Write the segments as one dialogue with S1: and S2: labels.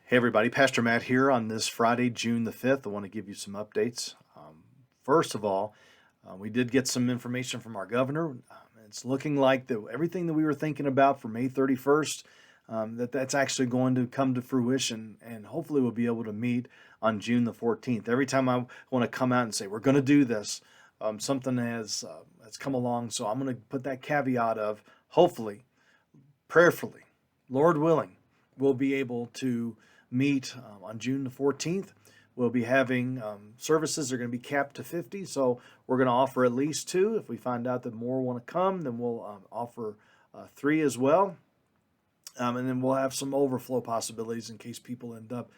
S1: Hey everybody, Pastor Matt here on this Friday, June the 5th. I want to give you some updates. First of all, we did get some information from our governor. It's looking like everything that we were thinking about for May 31st, that's actually going to come to fruition, and hopefully we'll be able to meet on June the 14th. Every time I want to come out and say, we're going to do this, something has come along, so I'm going to put that caveat of hopefully, prayerfully, Lord willing, we'll be able to meet on June the 14th. We'll be having services. They're going to be capped to 50, so we're going to offer at least 2. If we find out that more want to come, then we'll offer 3 as well. And then we'll have some overflow possibilities in case people end up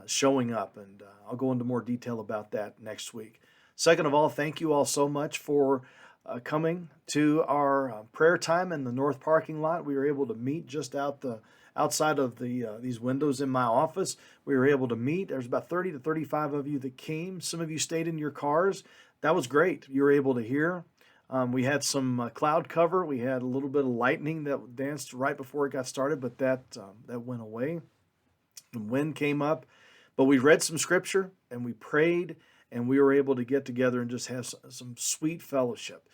S1: showing up. And I'll go into more detail about that next week. Second of all, thank you all so much for coming to our prayer time in the north parking lot. We were able to meet just outside of these windows in my office. We were able to meet. There's about 30 to 35 of you that came. Some of you stayed in your cars. That was great. You were able to hear. We had some cloud cover. We had a little bit of lightning that danced right before it got started, but that went away. The wind came up, but we read some scripture and we prayed, and we were able to get together and just have some sweet fellowship.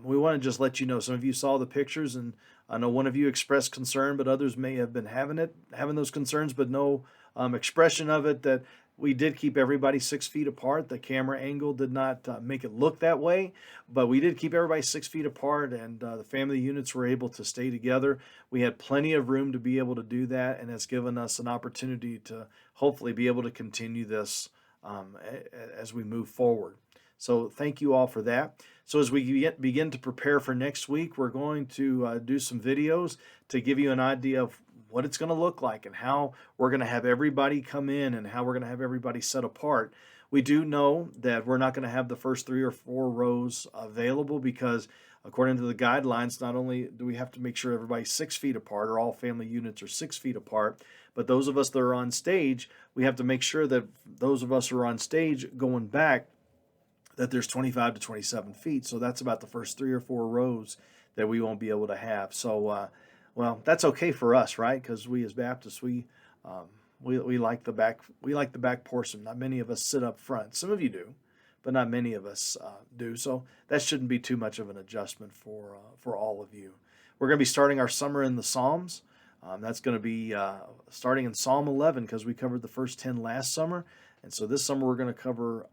S1: We want to just let you know, some of you saw the pictures, and I know one of you expressed concern, but others may have been having those concerns, but no expression of it, that we did keep everybody 6 feet apart. The camera angle did not make it look that way, but we did keep everybody 6 feet apart, and the family units were able to stay together. We had plenty of room to be able to do that, and it's given us an opportunity to hopefully be able to continue this as we move forward. So thank you all for that. So as we begin to prepare for next week, we're going to do some videos to give you an idea of what it's going to look like and how we're going to have everybody come in and how we're going to have everybody set apart. We do know that we're not going to have the first 3 or 4 rows available because according to the guidelines, not only do we have to make sure everybody's 6 feet apart, or all family units are 6 feet apart, but those of us that are on stage, we have to make sure that those of us who are on stage going back, that there's 25 to 27 feet. So that's about the first 3 or 4 rows that we won't be able to have. So, well, that's okay for us, right? Because we as Baptists, we like the back. We like the back portion. Not many of us sit up front. Some of you do, but not many of us do. So that shouldn't be too much of an adjustment for all of you. We're going to be starting our summer in the Psalms. That's going to be starting in Psalm 11 because we covered the first 10 last summer, and so this summer we're going to cover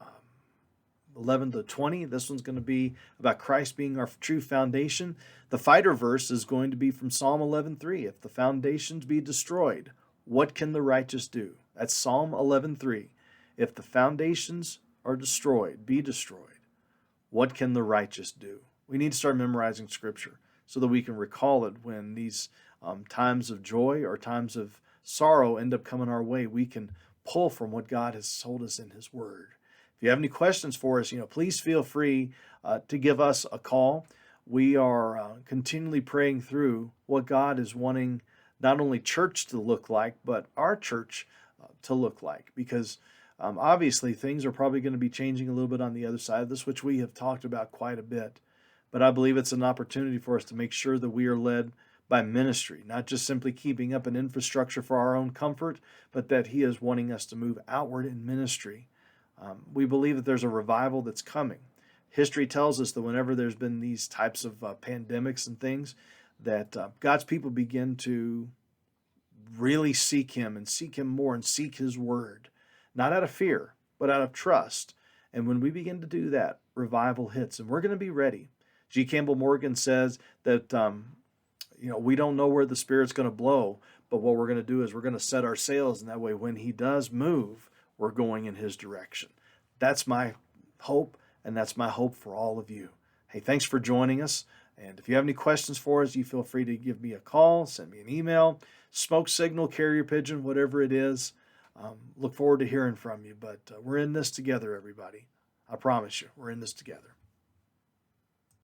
S1: 11 to 20. This one's going to be about Christ being our true foundation. The fighter verse is going to be from Psalm 11:3. If the foundations be destroyed, what can the righteous do? That's Psalm 11:3. If the foundations are be destroyed, what can the righteous do? We need to start memorizing scripture so that we can recall it when these times of joy or times of sorrow end up coming our way. We can pull from what God has told us in his word. If you have any questions for us, please feel free to give us a call. We are continually praying through what God is wanting not only church to look like, but our church to look like. Because obviously things are probably going to be changing a little bit on the other side of this, which we have talked about quite a bit. But I believe it's an opportunity for us to make sure that we are led by ministry, not just simply keeping up an infrastructure for our own comfort, but that he is wanting us to move outward in ministry. We believe that there's a revival that's coming. History tells us that whenever there's been these types of pandemics and things, that God's people begin to really seek him and seek him more and seek his word, not out of fear, but out of trust. And when we begin to do that, revival hits, and we're going to be ready. G. Campbell Morgan says that we don't know where the Spirit's going to blow, but what we're going to do is we're going to set our sails, and that way when he does move, we're going in his direction. That's my hope, and that's my hope for all of you. Hey, thanks for joining us. And if you have any questions for us, you feel free to give me a call, send me an email, smoke signal, carrier pigeon, whatever it is. Look forward to hearing from you. But we're in this together, everybody. I promise you, we're in this together.